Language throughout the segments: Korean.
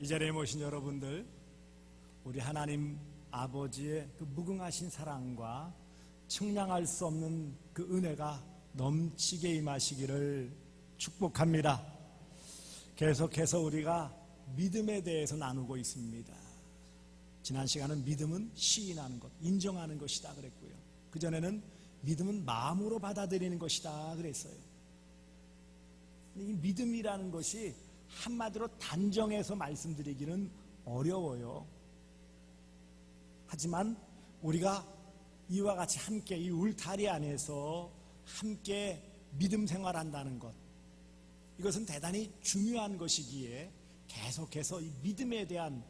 이 자리에 모신 여러분들, 우리 하나님 아버지의 그 무궁하신 사랑과 청량할 수 없는 그 은혜가 넘치게 임하시기를 축복합니다. 계속해서 우리가 믿음에 대해서 나누고 있습니다. 지난 시간은 믿음은 시인하는 것, 인정하는 것이다 그랬고요. 그전에는 믿음은 마음으로 받아들이는 것이다 그랬어요. 이 믿음이라는 것이 한마디로 단정해서 말씀드리기는 어려워요. 하지만 우리가 이와 같이 함께 이 울타리 안에서 함께 믿음 생활한다는 것, 이것은 대단히 중요한 것이기에 계속해서 이 믿음에 대한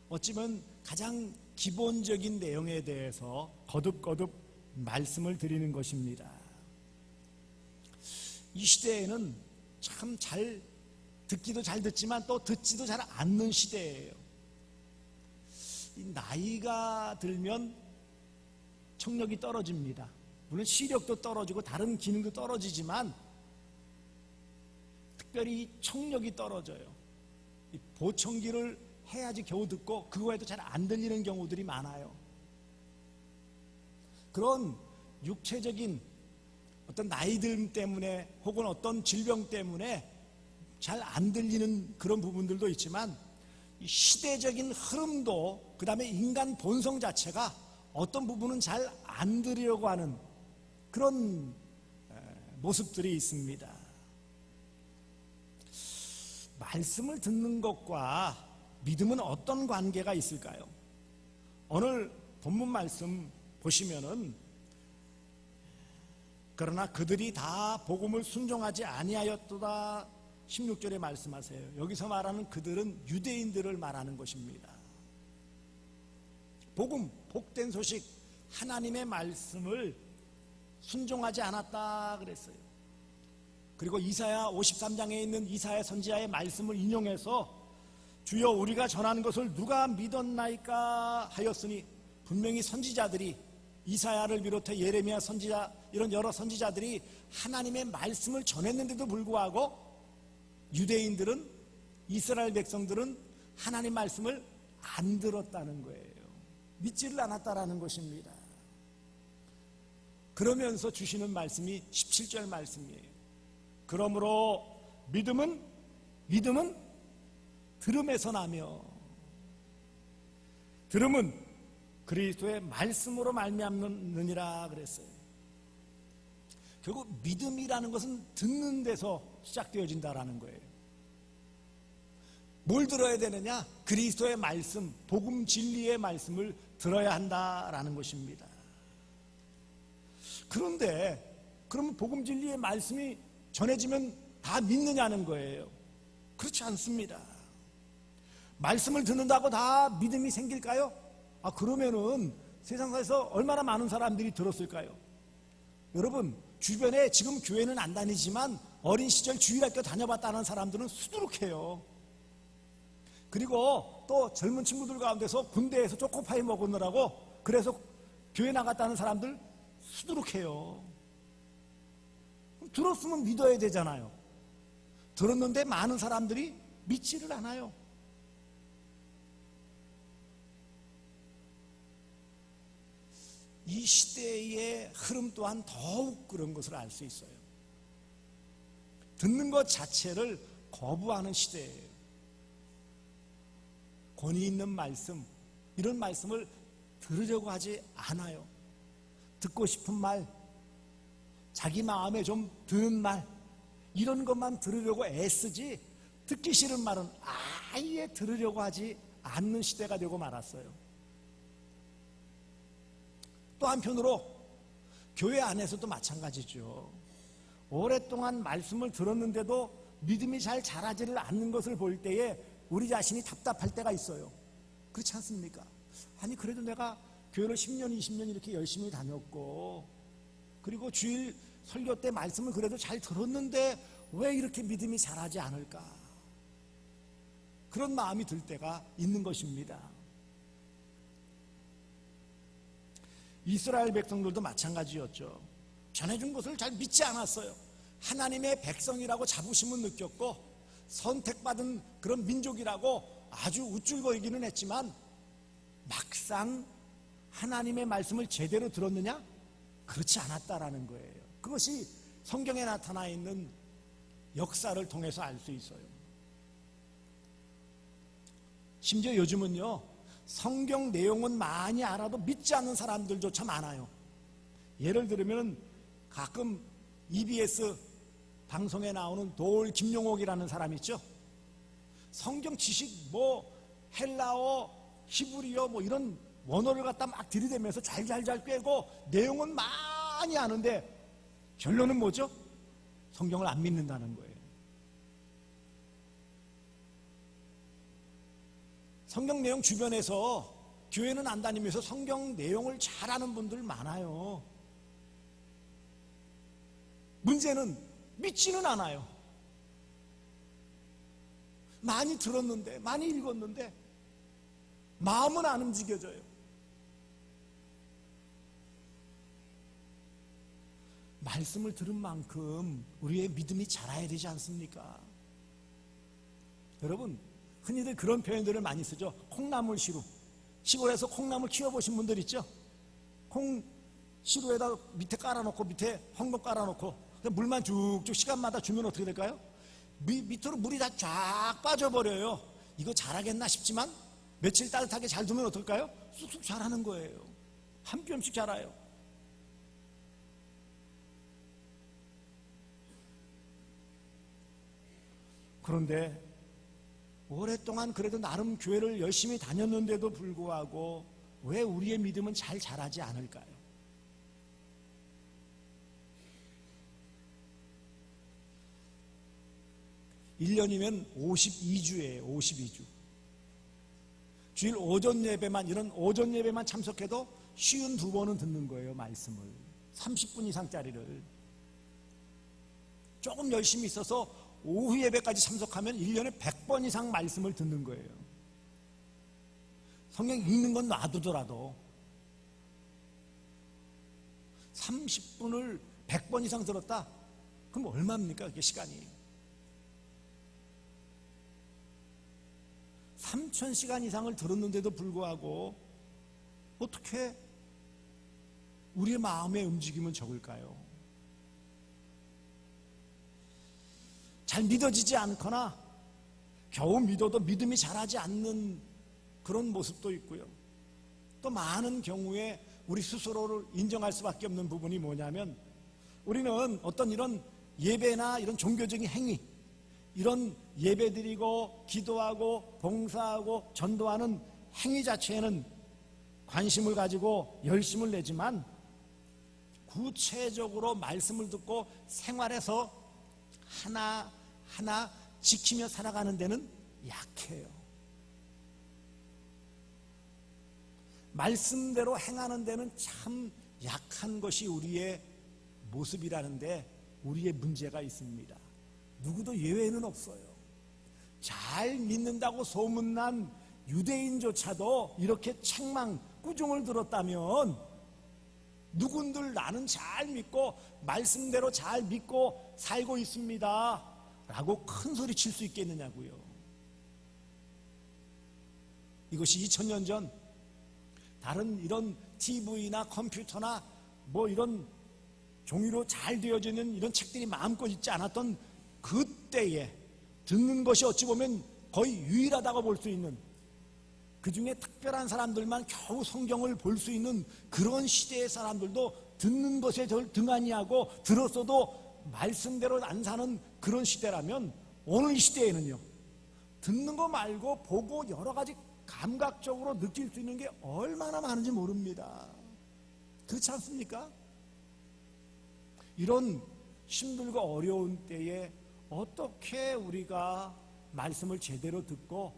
어찌보면 가장 기본적인 내용에 대해서 거듭거듭 말씀을 드리는 것입니다. 이 시대에는 참 잘 듣기도 잘 듣지만 또 듣지도 잘 않는 시대예요. 이 나이가 들면 청력이 떨어집니다. 물론 시력도 떨어지고 다른 기능도 떨어지지만 특별히 청력이 떨어져요. 이 보청기를 해야지 겨우 듣고 그거에도 잘 안 들리는 경우들이 많아요. 그런 육체적인 어떤 나이듦 때문에 혹은 어떤 질병 때문에 잘 안 들리는 그런 부분들도 있지만 이 시대적인 흐름도 그 다음에 인간 본성 자체가 어떤 부분은 잘 안 들으려고 하는 그런 모습들이 있습니다. 말씀을 듣는 것과 믿음은 어떤 관계가 있을까요? 오늘 본문 말씀 보시면은 그러나 그들이 다 복음을 순종하지 아니하였도다 16절에 말씀하세요. 여기서 말하는 그들은 유대인들을 말하는 것입니다. 복음, 복된 소식, 하나님의 말씀을 순종하지 않았다 그랬어요. 그리고 이사야 53장에 있는 이사야 선지자의 말씀을 인용해서 주여 우리가 전한 것을 누가 믿었나이까 하였으니, 분명히 선지자들이 이사야를 비롯해 예레미야 선지자, 이런 여러 선지자들이 하나님의 말씀을 전했는데도 불구하고 유대인들은, 이스라엘 백성들은 하나님 말씀을 안 들었다는 거예요. 믿지를 않았다라는 것입니다. 그러면서 주시는 말씀이 17절 말씀이에요. 그러므로 믿음은 들음에서 나며, 들음은 그리스도의 말씀으로 말미암느니라 그랬어요. 결국 믿음이라는 것은 듣는 데서 시작되어진다라는 거예요. 뭘 들어야 되느냐? 그리스도의 말씀, 복음 진리의 말씀을 들어야 한다라는 것입니다. 그런데 그러면 복음 진리의 말씀이 전해지면 다 믿느냐는 거예요. 그렇지 않습니다. 말씀을 듣는다고 다 믿음이 생길까요? 그러면은 세상에서 얼마나 많은 사람들이 들었을까요? 여러분, 주변에 지금 교회는 안 다니지만 어린 시절 주일학교 다녀봤다는 사람들은 수두룩해요. 그리고 또 젊은 친구들 가운데서 군대에서 초코파이 먹으느라고 그래서 교회 나갔다는 사람들 수두룩해요. 들었으면 믿어야 되잖아요. 들었는데 많은 사람들이 믿지를 않아요. 이 시대의 흐름 또한 더욱 그런 것을 알 수 있어요. 듣는 것 자체를 거부하는 시대예요. 권위 있는 말씀, 이런 말씀을 들으려고 하지 않아요. 듣고 싶은 말, 자기 마음에 좀 드는 말, 이런 것만 들으려고 애쓰지 듣기 싫은 말은 아예 들으려고 하지 않는 시대가 되고 말았어요. 또 한편으로 교회 안에서도 마찬가지죠. 오랫동안 말씀을 들었는데도 믿음이 잘 자라지를 않는 것을 볼 때에 우리 자신이 답답할 때가 있어요. 그렇지 않습니까? 아니 그래도 내가 교회를 10년, 20년 이렇게 열심히 다녔고, 그리고 주일 설교 때 말씀을 그래도 잘 들었는데 왜 이렇게 믿음이 자라지 않을까? 그런 마음이 들 때가 있는 것입니다. 이스라엘 백성들도 마찬가지였죠. 전해준 것을 잘 믿지 않았어요. 하나님의 백성이라고 자부심은 느꼈고 선택받은 그런 민족이라고 아주 우쭐 거리기는 했지만 막상 하나님의 말씀을 제대로 들었느냐? 그렇지 않았다라는 거예요. 그것이 성경에 나타나 있는 역사를 통해서 알 수 있어요. 심지어 요즘은요, 성경 내용은 많이 알아도 믿지 않는 사람들조차 많아요. 예를 들면 가끔 EBS 방송에 나오는 도올 김용옥이라는 사람 있죠. 성경 지식 뭐 헬라어, 히브리어 뭐 이런 원어를 갖다 막 들이대면서 잘잘잘 꿰고 내용은 많이 아는데 결론은 뭐죠? 성경을 안 믿는다는 거예요. 성경 내용 주변에서 교회는 안 다니면서 성경 내용을 잘 아는 분들 많아요. 문제는 믿지는 않아요. 많이 들었는데, 많이 읽었는데 마음은 안 움직여져요. 말씀을 들은 만큼 우리의 믿음이 자라야 되지 않습니까? 여러분, 흔히들 그런 표현들을 많이 쓰죠. 콩나물 시루. 시골에서 콩나물 키워보신 분들 있죠? 콩 시루에다 밑에 깔아놓고 밑에 헝겊 깔아놓고 물만 쭉쭉 시간마다 주면 어떻게 될까요? 밑으로 물이 다 쫙 빠져버려요. 이거 자라겠나 싶지만 며칠 따뜻하게 잘 두면 어떨까요? 쑥쑥 자라는 거예요. 한 뼘씩 자라요. 그런데 오랫동안 그래도 나름 교회를 열심히 다녔는데도 불구하고 왜 우리의 믿음은 잘 자라지 않을까요? (1년이면) 52주예요. 52주. 주일 오전 예배만, 이런 오전 예배만 참석해도 52번은 듣는 거예요. 말씀을 30분 이상짜리를. 조금 열심히 있어서 오후 예배까지 참석하면 1년에 100번 이상 말씀을 듣는 거예요. 성경 읽는 건 놔두더라도 30분을 100번 이상 들었다? 그럼 얼마입니까? 그게 시간이. 3000시간 이상을 들었는데도 불구하고 어떻게 우리의 마음의 움직임은 적을까요? 잘 믿어지지 않거나 겨우 믿어도 믿음이 자라지 않는 그런 모습도 있고요. 또 많은 경우에 우리 스스로를 인정할 수밖에 없는 부분이 뭐냐면, 우리는 어떤 이런 예배나 이런 종교적인 행위, 이런 예배드리고 기도하고 봉사하고 전도하는 행위 자체에는 관심을 가지고 열심을 내지만 구체적으로 말씀을 듣고 생활에서 하나하나 지키며 살아가는 데는 약해요. 말씀대로 행하는 데는 참 약한 것이 우리의 모습이라는데 우리의 문제가 있습니다. 누구도 예외는 없어요. 잘 믿는다고 소문난 유대인조차도 이렇게 책망, 꾸중을 들었다면 누군들 나는 잘 믿고 말씀대로 잘 믿고 살고 있습니다 라고 큰 소리 칠 수 있겠느냐고요. 이것이 2000년 전 다른 이런 TV나 컴퓨터나 뭐 이런 종이로 잘 되어져 있는 이런 책들이 마음껏 있지 않았던 그때에 듣는 것이 어찌 보면 거의 유일하다고 볼 수 있는, 그 중에 특별한 사람들만 겨우 성경을 볼 수 있는 그런 시대의 사람들도 듣는 것에 등한히하고 들었어도 말씀대로 안 사는 그런 시대라면, 오늘 이 시대에는요, 듣는 거 말고 보고 여러 가지 감각적으로 느낄 수 있는 게 얼마나 많은지 모릅니다. 그렇지 않습니까? 이런 힘들고 어려운 때에 어떻게 우리가 말씀을 제대로 듣고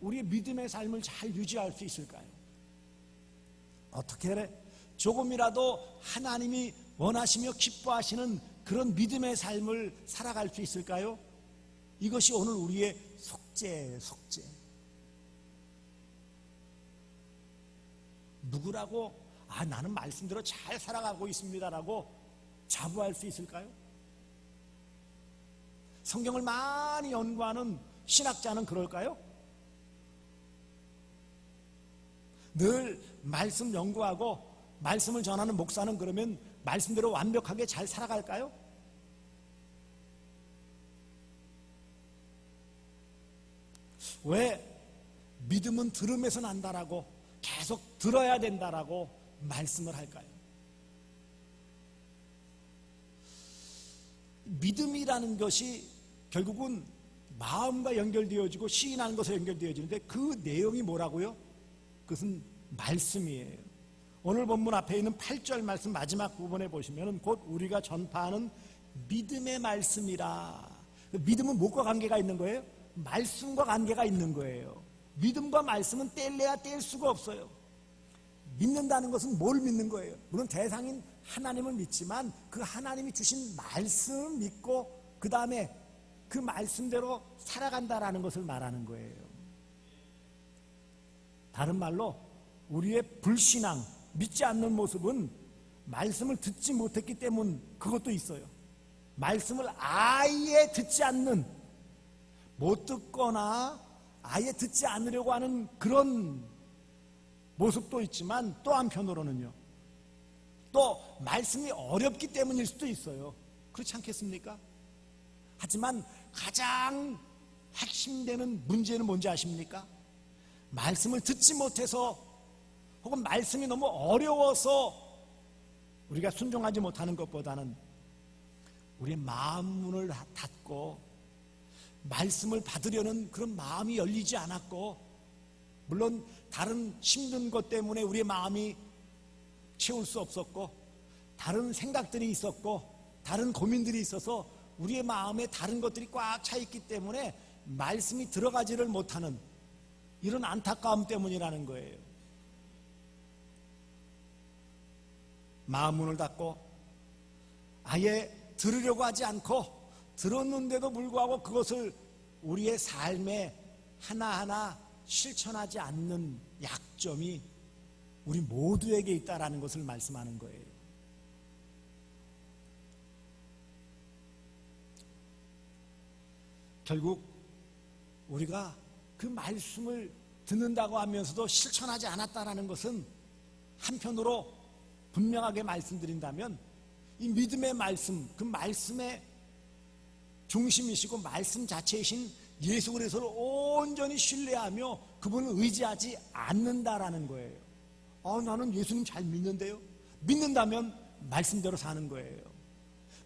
우리의 믿음의 삶을 잘 유지할 수 있을까요? 어떻게 조금이라도 하나님이 원하시며 기뻐하시는 그런 믿음의 삶을 살아갈 수 있을까요? 이것이 오늘 우리의 속죄예요. 속죄. 누구라고 나는 말씀대로 잘 살아가고 있습니다라고 자부할 수 있을까요? 성경을 많이 연구하는 신학자는 그럴까요? 늘 말씀 연구하고 말씀을 전하는 목사는 그러면 말씀대로 완벽하게 잘 살아갈까요? 왜 믿음은 들음에서 난다라고 계속 들어야 된다라고 말씀을 할까요? 믿음이라는 것이 결국은 마음과 연결되어지고 시인하는 것에 연결되어지는데 그 내용이 뭐라고요? 그것은 말씀이에요. 오늘 본문 앞에 있는 8절 말씀 마지막 부분에 보시면 곧 우리가 전파하는 믿음의 말씀이라. 믿음은 무엇과 관계가 있는 거예요? 말씀과 관계가 있는 거예요. 믿음과 말씀은 뗄래야 뗄 수가 없어요. 믿는다는 것은 뭘 믿는 거예요? 물론 대상인 하나님을 믿지만 그 하나님이 주신 말씀을 믿고 그 다음에 그 말씀대로 살아간다라는 것을 말하는 거예요. 다른 말로 우리의 불신앙, 믿지 않는 모습은 말씀을 듣지 못했기 때문 그것도 있어요. 말씀을 아예 듣지 않는, 못 듣거나 아예 듣지 않으려고 하는 그런 모습도 있지만 또 한편으로는요, 또 말씀이 어렵기 때문일 수도 있어요. 그렇지 않겠습니까? 하지만 가장 핵심되는 문제는 뭔지 아십니까? 말씀을 듣지 못해서 혹은 말씀이 너무 어려워서 우리가 순종하지 못하는 것보다는 우리의 마음 문을 닫고 말씀을 받으려는 그런 마음이 열리지 않았고, 물론 다른 힘든 것 때문에 우리의 마음이 채울 수 없었고, 다른 생각들이 있었고, 다른 고민들이 있어서 우리의 마음에 다른 것들이 꽉 차 있기 때문에 말씀이 들어가지를 못하는 이런 안타까움 때문이라는 거예요. 마음 문을 닫고 아예 들으려고 하지 않고 들었는데도 불구하고 그것을 우리의 삶에 하나하나 실천하지 않는 약점이 우리 모두에게 있다라는 것을 말씀하는 거예요. 결국 우리가 그 말씀을 듣는다고 하면서도 실천하지 않았다라는 것은 한편으로 분명하게 말씀드린다면 이 믿음의 말씀, 그 말씀의 중심이시고 말씀 자체이신 예수 그리스도를 온전히 신뢰하며 그분을 의지하지 않는다라는 거예요. 나는 예수님 잘 믿는데요. 믿는다면 말씀대로 사는 거예요.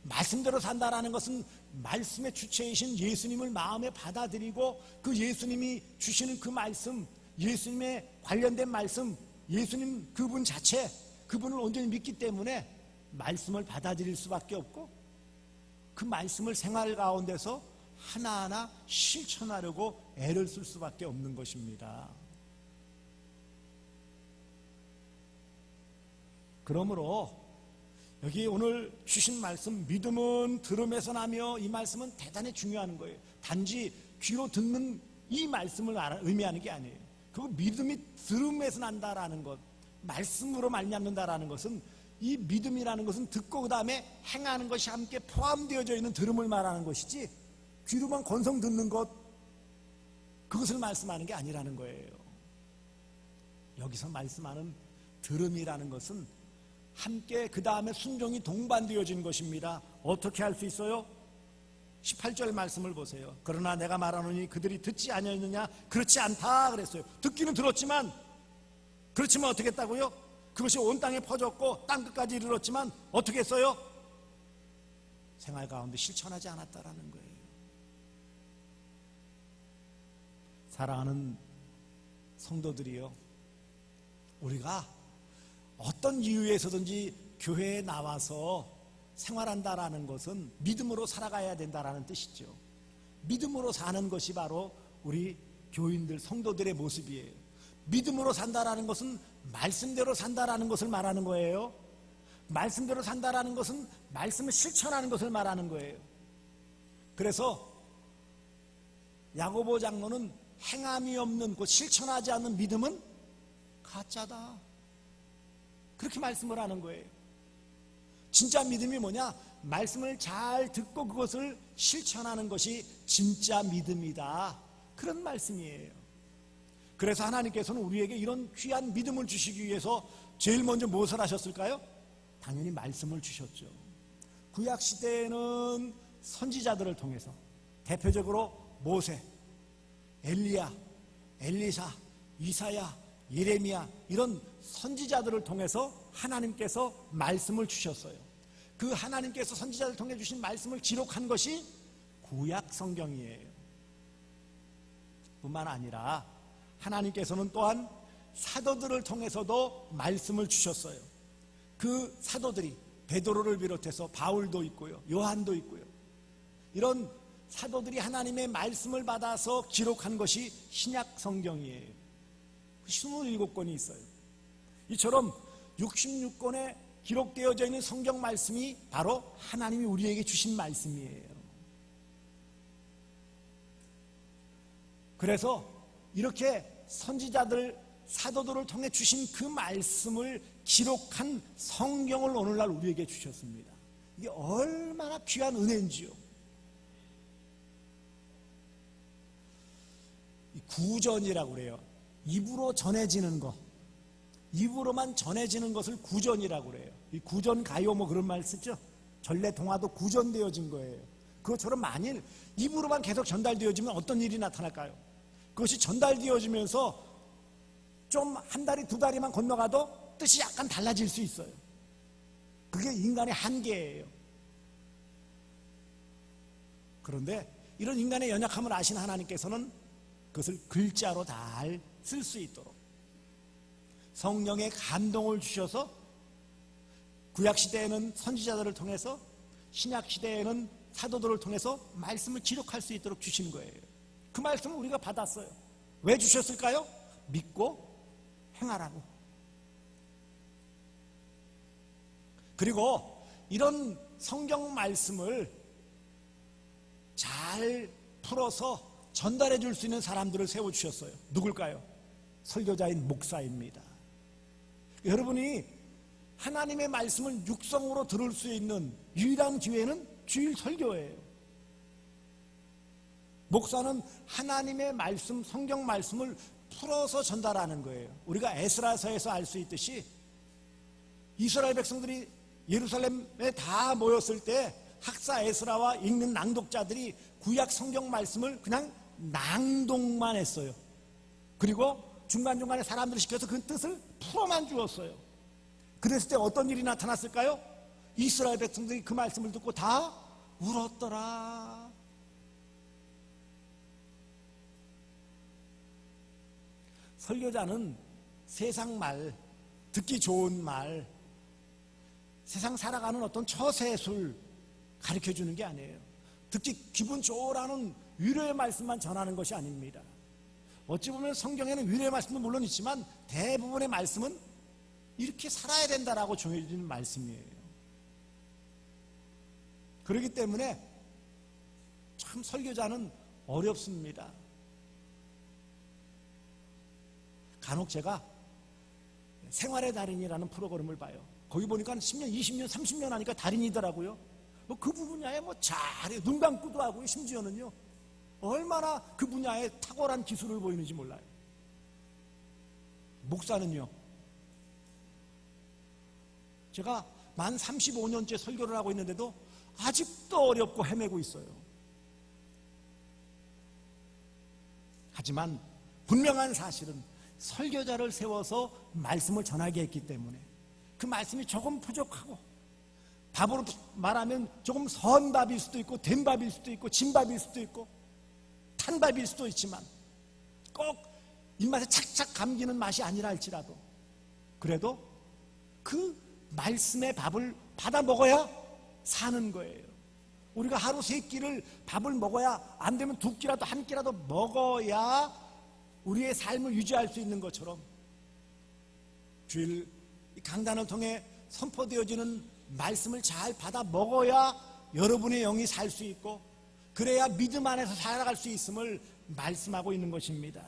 말씀대로 산다라는 것은 말씀의 주체이신 예수님을 마음에 받아들이고 그 예수님이 주시는 그 말씀, 예수님의 관련된 말씀, 예수님 그분 자체, 그분을 온전히 믿기 때문에 말씀을 받아들일 수밖에 없고 그 말씀을 생활 가운데서 하나하나 실천하려고 애를 쓸 수밖에 없는 것입니다. 그러므로 여기 오늘 주신 말씀, 믿음은 들음에서 나며, 이 말씀은 대단히 중요한 거예요. 단지 귀로 듣는 이 말씀을 의미하는 게 아니에요. 그 믿음이 들음에서 난다라는 것, 말씀으로 말미암는다라는 것은, 이 믿음이라는 것은 듣고 그 다음에 행하는 것이 함께 포함되어져 있는 들음을 말하는 것이지 귀로만 건성 듣는 것, 그것을 말씀하는 게 아니라는 거예요. 여기서 말씀하는 들음이라는 것은 함께 그 다음에 순종이 동반되어진 것입니다. 어떻게 할 수 있어요? 18절 말씀을 보세요. 그러나 내가 말하노니 그들이 듣지 아니하느냐? 그렇지 않다 그랬어요. 듣기는 들었지만, 그렇지만 어떻게 했다고요? 그것이 온 땅에 퍼졌고 땅 끝까지 이르렀지만 어떻게 했어요? 생활 가운데 실천하지 않았다라는 거예요. 사랑하는 성도들이요, 우리가 어떤 이유에서든지 교회에 나와서 생활한다라는 것은 믿음으로 살아가야 된다라는 뜻이죠. 믿음으로 사는 것이 바로 우리 교인들, 성도들의 모습이에요. 믿음으로 산다라는 것은 말씀대로 산다라는 것을 말하는 거예요. 말씀대로 산다라는 것은 말씀을 실천하는 것을 말하는 거예요. 그래서 야고보 장로는 행함이 없는, 곧 실천하지 않는 믿음은 가짜다, 그렇게 말씀을 하는 거예요. 진짜 믿음이 뭐냐? 말씀을 잘 듣고 그것을 실천하는 것이 진짜 믿음이다, 그런 말씀이에요. 그래서 하나님께서는 우리에게 이런 귀한 믿음을 주시기 위해서 제일 먼저 무엇을 하셨을까요? 당연히 말씀을 주셨죠. 구약시대에는 선지자들을 통해서 대표적으로 모세, 엘리야, 엘리사, 이사야, 예레미야 이런 선지자들을 통해서 하나님께서 말씀을 주셨어요. 그 하나님께서 선지자를 통해 주신 말씀을 기록한 것이 구약 성경이에요. 뿐만 아니라 하나님께서는 또한 사도들을 통해서도 말씀을 주셨어요. 그 사도들이 베드로를 비롯해서 바울도 있고요, 요한도 있고요. 이런 사도들이 하나님의 말씀을 받아서 기록한 것이 신약 성경이에요. 27권이 있어요. 이처럼 66권에 기록되어져 있는 성경 말씀이 바로 하나님이 우리에게 주신 말씀이에요. 그래서 이렇게 선지자들, 사도들을 통해 주신 그 말씀을 기록한 성경을 오늘날 우리에게 주셨습니다. 이게 얼마나 귀한 은혜인지요. 구전이라고 그래요. 입으로 전해지는 것, 입으로만 전해지는 것을 구전이라고 그래요. 이 구전 가요 뭐 그런 말 쓰죠. 전래 동화도 구전되어진 거예요. 그것처럼 만일 입으로만 계속 전달되어지면 어떤 일이 나타날까요? 그것이 전달되어지면서 좀 한 다리 두 다리만 건너가도 뜻이 약간 달라질 수 있어요. 그게 인간의 한계예요. 그런데 이런 인간의 연약함을 아신 하나님께서는 그것을 글자로 잘 쓸 수 있도록 성령의 감동을 주셔서 구약시대에는 선지자들을 통해서, 신약시대에는 사도들을 통해서 말씀을 기록할 수 있도록 주신 거예요. 그 말씀을 우리가 받았어요. 왜 주셨을까요? 믿고 행하라고. 그리고 이런 성경 말씀을 잘 풀어서 전달해 줄 수 있는 사람들을 세워주셨어요. 누굴까요? 설교자인 목사입니다. 여러분이 하나님의 말씀을 육성으로 들을 수 있는 유일한 기회는 주일 설교예요. 목사는 하나님의 말씀, 성경 말씀을 풀어서 전달하는 거예요. 우리가 에스라서에서 알 수 있듯이 이스라엘 백성들이 예루살렘에 다 모였을 때 학사 에스라와 읽는 낭독자들이 구약 성경 말씀을 그냥 낭독만 했어요. 그리고 중간중간에 사람들을 시켜서 그 뜻을 풀어만 주었어요. 그랬을 때 어떤 일이 나타났을까요? 이스라엘 백성들이 그 말씀을 듣고 다 울었더라. 설교자는 세상 말, 듣기 좋은 말, 세상 살아가는 어떤 처세술 가르쳐주는 게 아니에요. 듣기 기분 좋으라는 위로의 말씀만 전하는 것이 아닙니다. 어찌 보면 성경에는 위로의 말씀도 물론 있지만 대부분의 말씀은 이렇게 살아야 된다라고 정해지는 말씀이에요. 그렇기 때문에 참 설교자는 어렵습니다. 간혹 제가 생활의 달인이라는 프로그램을 봐요. 거기 보니까 10년, 20년, 30년 하니까 달인이더라고요. 뭐 그 분야에 뭐 잘해, 눈 감고도 하고요. 심지어는요, 얼마나 그 분야에 탁월한 기술을 보이는지 몰라요. 목사는요, 제가 만 35년째 설교를 하고 있는데도 아직도 어렵고 헤매고 있어요. 하지만 분명한 사실은 설교자를 세워서 말씀을 전하게 했기 때문에 그 말씀이 조금 부족하고, 밥으로 말하면 조금 선 밥일 수도 있고 된 밥일 수도 있고 진 밥일 수도 있고 탄 밥일 수도 있지만 꼭 입맛에 착착 감기는 맛이 아니라 할지라도 그래도 그 말씀의 밥을 받아 먹어야 사는 거예요. 우리가 하루 3끼를 밥을 먹어야, 안 되면 2끼라도 1끼라도 먹어야 우리의 삶을 유지할 수 있는 것처럼 주일 강단을 통해 선포되어지는 말씀을 잘 받아 먹어야 여러분의 영이 살 수 있고, 그래야 믿음 안에서 살아갈 수 있음을 말씀하고 있는 것입니다.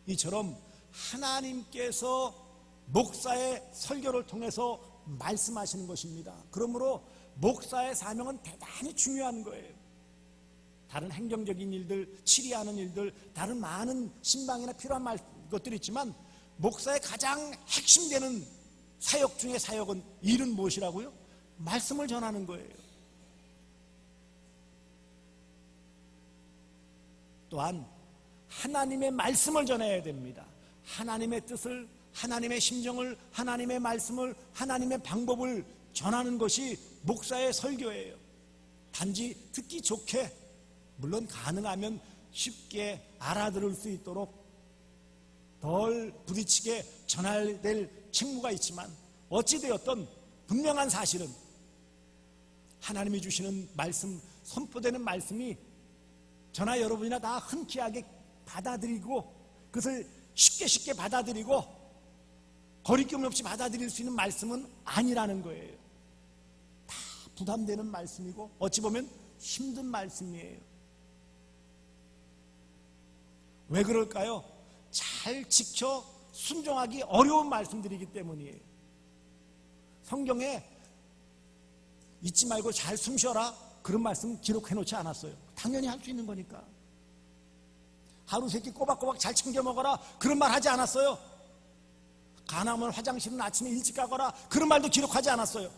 이처럼 하나님께서 목사의 설교를 통해서 말씀하시는 것입니다. 그러므로 목사의 사명은 대단히 중요한 거예요. 다른 행정적인 일들, 치리하는 일들, 다른 많은 신방이나 필요한 것들이 있지만 목사의 가장 핵심되는 사역 중에 사역은 일은 무엇이라고요? 말씀을 전하는 거예요. 또한 하나님의 말씀을 전해야 됩니다. 하나님의 뜻을, 하나님의 심정을, 하나님의 말씀을, 하나님의 방법을 전하는 것이 목사의 설교예요. 단지 듣기 좋게, 물론 가능하면 쉽게 알아들을 수 있도록 덜 부딪히게 전해야 될 책무가 있지만 어찌되었든 분명한 사실은 하나님이 주시는 말씀, 선포되는 말씀이 저나 여러분이나 다 흔쾌하게 받아들이고 그것을 쉽게 받아들이고 거리낌 없이 받아들일 수 있는 말씀은 아니라는 거예요. 다 부담되는 말씀이고 어찌 보면 힘든 말씀이에요. 왜 그럴까요? 잘 지켜 순종하기 어려운 말씀들이기 때문이에요. 성경에 잊지 말고 잘 숨 쉬어라 그런 말씀 기록해 놓지 않았어요. 당연히 할 수 있는 거니까. 하루 세끼 꼬박꼬박 잘 챙겨 먹어라 그런 말 하지 않았어요. 가나면 화장실은 아침에 일찍 가거라 그런 말도 기록하지 않았어요.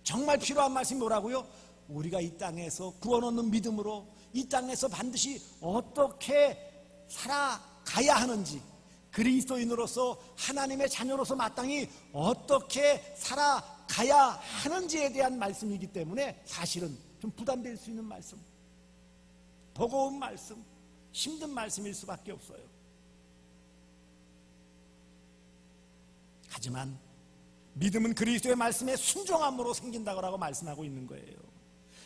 정말 필요한 말씀이 뭐라고요? 우리가 이 땅에서 구원 얻는 믿음으로 이 땅에서 반드시 어떻게 살아가야 하는지, 그리스도인으로서 하나님의 자녀로서 마땅히 어떻게 살아가야 하는지에 대한 말씀이기 때문에 사실은 좀 부담될 수 있는 말씀, 버거운 말씀, 힘든 말씀일 수밖에 없어요. 하지만 믿음은 그리스도의 말씀에 순종함으로 생긴다고 말씀하고 있는 거예요.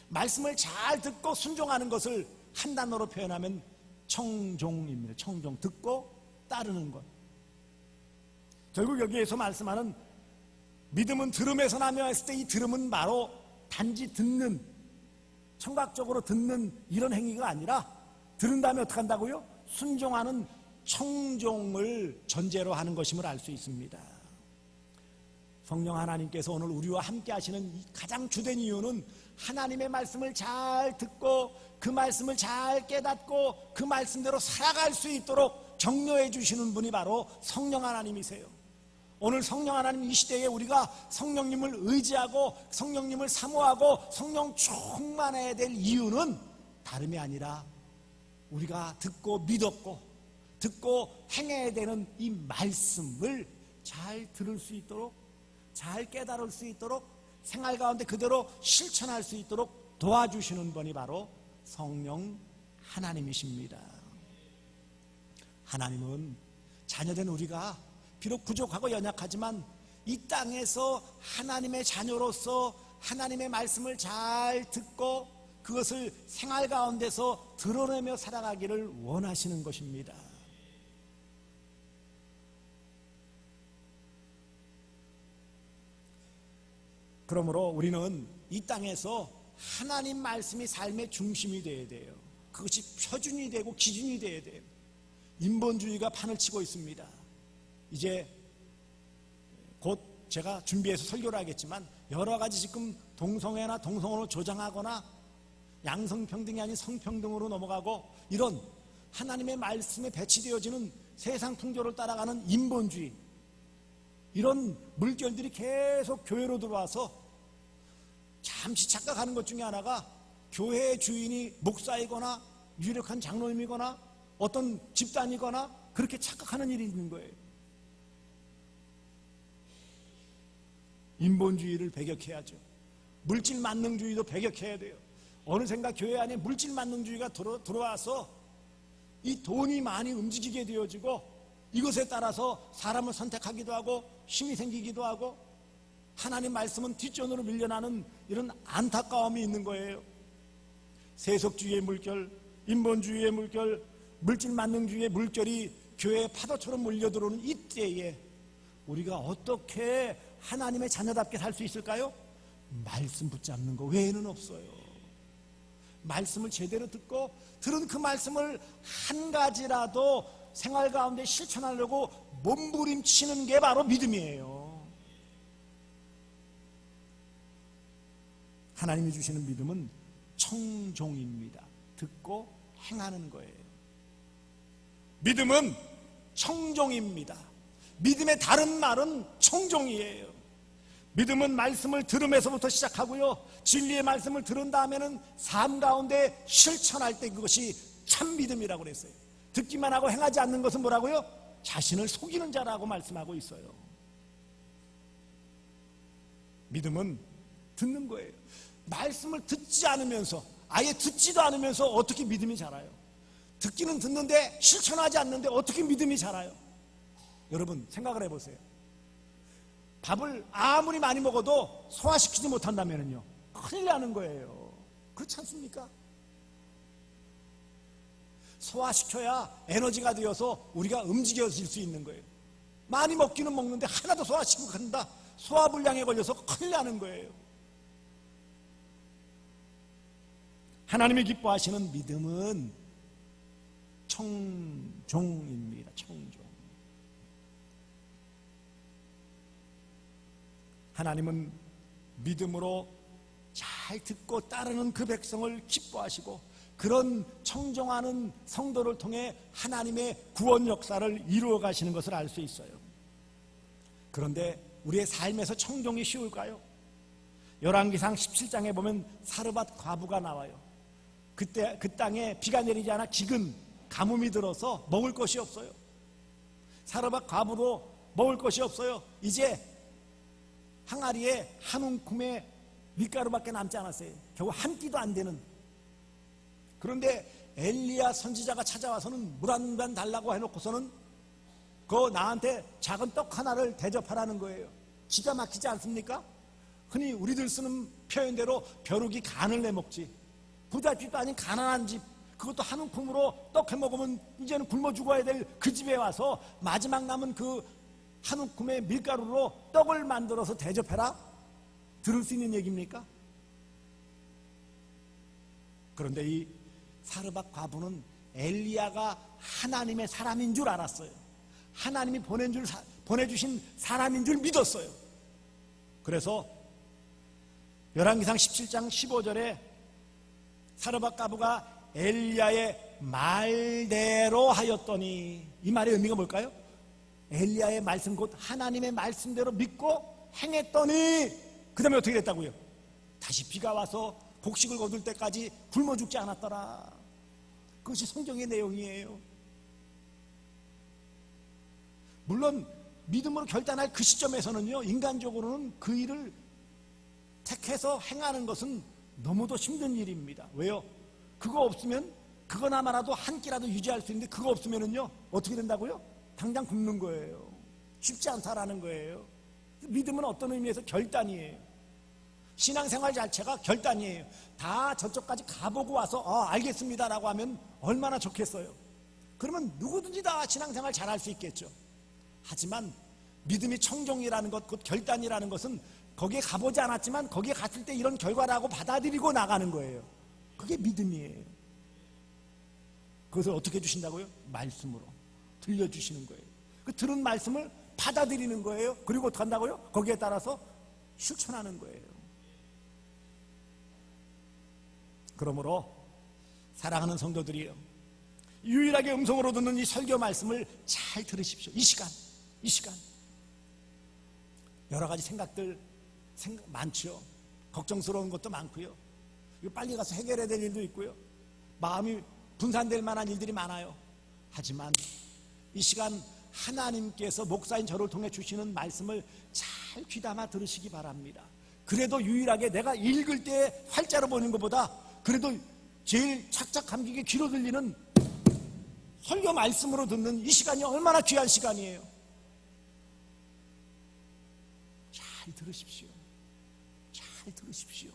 말씀을 잘 듣고 순종하는 것을 한 단어로 표현하면 청종입니다. 청종, 듣고 따르는 것. 결국 여기에서 말씀하는 믿음은 들음에서 나며 했을 때 이 들음은 바로 단지 듣는, 청각적으로 듣는 이런 행위가 아니라 들은 다음에 어떻게 한다고요? 순종하는 청종을 전제로 하는 것임을 알 수 있습니다. 성령 하나님께서 오늘 우리와 함께 하시는 가장 주된 이유는 하나님의 말씀을 잘 듣고 그 말씀을 잘 깨닫고 그 말씀대로 살아갈 수 있도록 격려해 주시는 분이 바로 성령 하나님이세요. 오늘 성령 하나님 이 시대에 우리가 성령님을 의지하고 성령님을 사모하고 성령 충만해야 될 이유는 다름이 아니라 우리가 듣고 믿었고 듣고 행해야 되는 이 말씀을 잘 들을 수 있도록, 잘 깨달을 수 있도록, 생활 가운데 그대로 실천할 수 있도록 도와주시는 분이 바로 성령 하나님이십니다. 하나님은 자녀된 우리가 비록 부족하고 연약하지만 이 땅에서 하나님의 자녀로서 하나님의 말씀을 잘 듣고 그것을 생활 가운데서 드러내며 살아가기를 원하시는 것입니다. 그러므로 우리는 이 땅에서 하나님 말씀이 삶의 중심이 되어야 돼요. 그것이 표준이 되고 기준이 되어야 돼요. 인본주의가 판을 치고 있습니다. 이제 곧 제가 준비해서 설교를 하겠지만 여러 가지 지금 동성애나 동성혼을 조장하거나 양성평등이 아닌 성평등으로 넘어가고 이런 하나님의 말씀에 배치되어지는 세상 풍조를 따라가는 인본주의, 이런 물결들이 계속 교회로 들어와서 잠시 착각하는 것 중에 하나가 교회의 주인이 목사이거나 유력한 장로님이거나 어떤 집단이거나 그렇게 착각하는 일이 있는 거예요. 인본주의를 배격해야죠. 물질 만능주의도 배격해야 돼요. 어느샌가 교회 안에 물질 만능주의가 들어와서 이 돈이 많이 움직이게 되어지고 이것에 따라서 사람을 선택하기도 하고 힘이 생기기도 하고 하나님 말씀은 뒷전으로 밀려나는 이런 안타까움이 있는 거예요. 세속주의의 물결, 인본주의의 물결, 물질 만능주의의 물결이 교회의 파도처럼 몰려들어오는 이때에 우리가 어떻게 하나님의 자녀답게 살 수 있을까요? 말씀 붙잡는 거 외에는 없어요. 말씀을 제대로 듣고 들은 그 말씀을 한 가지라도 생활 가운데 실천하려고 몸부림치는 게 바로 믿음이에요. 하나님이 주시는 믿음은 청종입니다. 듣고 행하는 거예요. 믿음은 청종입니다. 믿음의 다른 말은 청종이에요. 믿음은 말씀을 들음에서부터 시작하고요, 진리의 말씀을 들은 다음에는 삶 가운데 실천할 때 그것이 참 믿음이라고 그랬어요. 듣기만 하고 행하지 않는 것은 뭐라고요? 자신을 속이는 자라고 말씀하고 있어요. 믿음은 듣는 거예요. 말씀을 듣지 않으면서, 아예 듣지도 않으면서 어떻게 믿음이 자라요? 듣기는 듣는데 실천하지 않는데 어떻게 믿음이 자라요? 여러분 생각을 해보세요. 밥을 아무리 많이 먹어도 소화시키지 못한다면요, 큰일 나는 거예요. 그렇지 않습니까? 소화시켜야 에너지가 되어서 우리가 움직여질 수 있는 거예요. 많이 먹기는 먹는데 하나도 소화시키고 간다, 소화불량에 걸려서 큰일 나는 거예요. 하나님이 기뻐하시는 믿음은 청종입니다. 청종. 하나님은 믿음으로 잘 듣고 따르는 그 백성을 기뻐하시고, 그런 청종하는 성도를 통해 하나님의 구원 역사를 이루어 가시는 것을 알 수 있어요. 그런데 우리의 삶에서 청종이 쉬울까요? 열왕기상 17장에 보면 사르밧 과부가 나와요. 그때 그 땅에 비가 내리지 않아 기근, 가뭄이 들어서 먹을 것이 없어요. 사르밧 과부도 먹을 것이 없어요. 이제 항아리에 한 움큼의 밀가루밖에 남지 않았어요. 겨우 한 끼도 안 되는. 그런데 엘리야 선지자가 찾아와서는 물 한 잔 달라고 해놓고서는 그 나한테 작은 떡 하나를 대접하라는 거예요. 기가 막히지 않습니까? 흔히 우리들 쓰는 표현대로 벼룩이 간을 내먹지. 부잣집도 아닌 가난한 집, 그것도 한 움큼으로 떡 해먹으면 이제는 굶어 죽어야 될 그 집에 와서 마지막 남은 그 한 움큼의 밀가루로 떡을 만들어서 대접해라? 들을 수 있는 얘기입니까? 그런데 이 사르밧 과부는 엘리야가 하나님의 사람인 줄 알았어요. 하나님이 보내주신 사람인 줄 믿었어요. 그래서 열왕기상 17장 15절에 사르밧 과부가 엘리야의 말대로 하였더니, 이 말의 의미가 뭘까요? 엘리야의 말씀, 곧 하나님의 말씀대로 믿고 행했더니 그 다음에 어떻게 됐다고요? 다시 비가 와서 곡식을 거둘 때까지 굶어 죽지 않았더라. 그것이 성경의 내용이에요. 물론 믿음으로 결단할 그 시점에서는요, 인간적으로는 그 일을 택해서 행하는 것은 너무도 힘든 일입니다. 왜요? 그거 없으면, 그거나마라도 한 끼라도 유지할 수 있는데 그거 없으면은요 어떻게 된다고요? 당장 굶는 거예요. 쉽지 않다라는 거예요. 믿음은 어떤 의미에서 결단이에요. 신앙생활 자체가 결단이에요. 다 저쪽까지 가보고 와서 알겠습니다라고 하면 얼마나 좋겠어요. 그러면 누구든지 다 신앙생활 잘할 수 있겠죠. 하지만 믿음이 청종이라는 것, 곧 결단이라는 것은 거기에 가보지 않았지만 거기에 갔을 때 이런 결과라고 받아들이고 나가는 거예요. 그게 믿음이에요. 그것을 어떻게 주신다고요? 말씀으로 들려주시는 거예요. 그 들은 말씀을 받아들이는 거예요. 그리고 어떻게 한다고요? 거기에 따라서 실천하는 거예요. 그러므로 사랑하는 성도들이요, 유일하게 음성으로 듣는 이 설교 말씀을 잘 들으십시오. 이 시간 여러 가지 생각들 많죠. 걱정스러운 것도 많고요, 빨리 가서 해결해야 될 일도 있고요, 마음이 분산될 만한 일들이 많아요. 하지만 이 시간 하나님께서 목사인 저를 통해 주시는 말씀을 잘 귀담아 들으시기 바랍니다. 그래도 유일하게 내가 읽을 때 활자로 보는 것보다 그래도 제일 착착 감기게 귀로 들리는 설교 말씀으로 듣는 이 시간이 얼마나 귀한 시간이에요. 잘 들으십시오. 잘 들으십시오.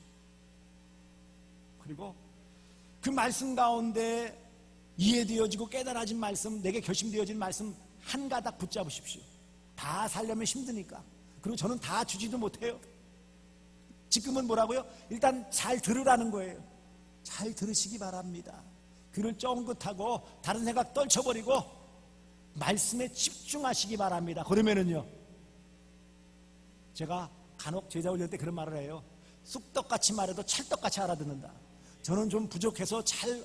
그리고 그 말씀 가운데 이해되어지고 깨달아진 말씀, 내게 결심되어진 말씀 한 가닥 붙잡으십시오. 다 살려면 힘드니까. 그리고 저는 다 주지도 못해요. 지금은 뭐라고요? 일단 잘 들으라는 거예요. 잘 들으시기 바랍니다. 귀를 쫑긋하고 다른 생각 떨쳐버리고 말씀에 집중하시기 바랍니다. 그러면은요, 제가 간혹 제자 훈련 때 그런 말을 해요. 쑥떡같이 말해도 찰떡같이 알아듣는다. 저는 좀 부족해서 잘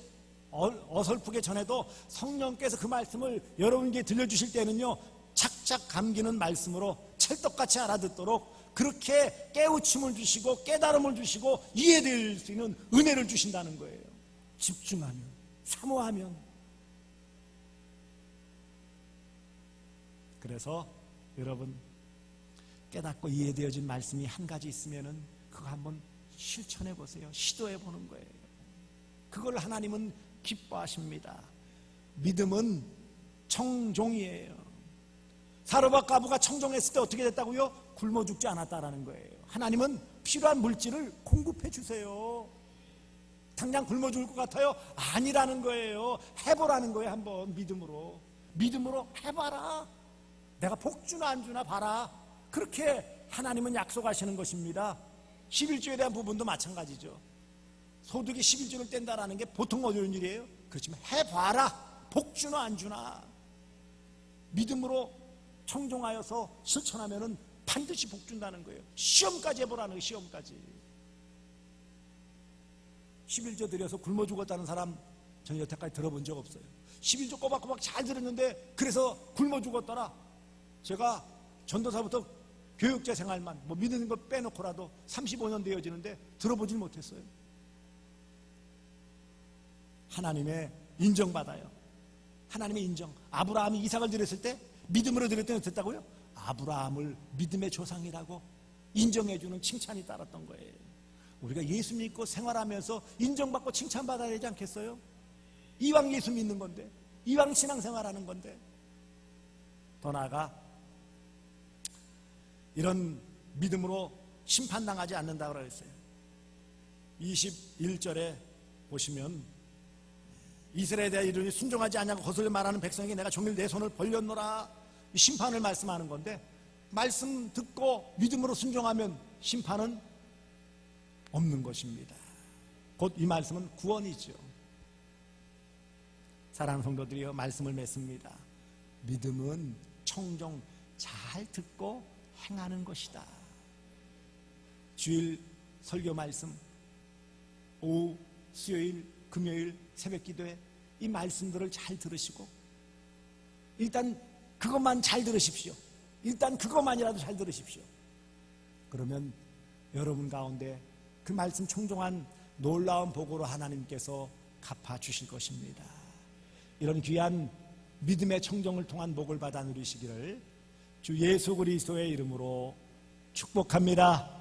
어설프게 전해도 성령께서 그 말씀을 여러분께 들려주실 때는요, 착착 감기는 말씀으로 찰떡같이 알아듣도록 그렇게 깨우침을 주시고 깨달음을 주시고 이해될 수 있는 은혜를 주신다는 거예요. 집중하면, 사모하면. 그래서 여러분, 깨닫고 이해되어진 말씀이 한 가지 있으면은 그거 한번 실천해 보세요. 시도해 보는 거예요. 그걸 하나님은 기뻐하십니다. 믿음은 청종이에요. 사르밧 과부가 청종했을 때 어떻게 됐다고요? 굶어 죽지 않았다라는 거예요. 하나님은 필요한 물질을 공급해 주세요. 당장 굶어 죽을 것 같아요? 아니라는 거예요. 해보라는 거예요. 한번 믿음으로 해봐라. 내가 복 주나 안 주나 봐라. 그렇게 하나님은 약속하시는 것입니다. 11조에 대한 부분도 마찬가지죠. 소득이 11조를 뗀다라는 게 보통 어려운 일이에요. 그렇지만 해봐라. 복 주나 안 주나. 믿음으로 청종하여서 실천하면은 반드시 복 준다는 거예요. 시험까지 해보라는 거예요. 시험까지. 11조 드려서 굶어 죽었다는 사람 저는 여태까지 들어본 적 없어요. 11조 꼬박꼬박 잘 들었는데 그래서 굶어 죽었더라. 제가 전도사부터 교육자 생활만 믿는 거 빼놓고라도 35년 되어지는데 들어보질 못했어요. 하나님의 인정받아요. 하나님의 인정. 아브라함이 이삭을 드렸을 때 믿음으로 드렸더니 어땠다고요? 아브라함을 믿음의 조상이라고 인정해주는 칭찬이 따랐던 거예요. 우리가 예수 믿고 생활하면서 인정받고 칭찬받아야 되지 않겠어요? 이왕 예수 믿는 건데, 이왕 신앙생활하는 건데. 더 나아가 이런 믿음으로 심판당하지 않는다고 했어요. 21절에 보시면 이스라엘에 대해 이르니 순종하지 아니하고 거슬려 말하는 백성에게 내가 종일 내 손을 벌렸노라. 심판을 말씀하는 건데, 말씀 듣고 믿음으로 순종하면 심판은 없는 것입니다. 곧 이 말씀은 구원이죠. 사랑하는 성도들이여, 말씀을 맺습니다. 믿음은 청종 잘 듣고 행하는 것이다. 주일 설교 말씀, 오후, 수요일, 금요일 새벽 기도에 이 말씀들을 잘 들으시고, 일단 그것만 잘 들으십시오. 일단 그것만이라도 잘 들으십시오. 그러면 여러분 가운데 그 말씀 청종한 놀라운 복으로 하나님께서 갚아주실 것입니다. 이런 귀한 믿음의 청정을 통한 복을 받아 누리시기를 주 예수 그리스도의 이름으로 축복합니다.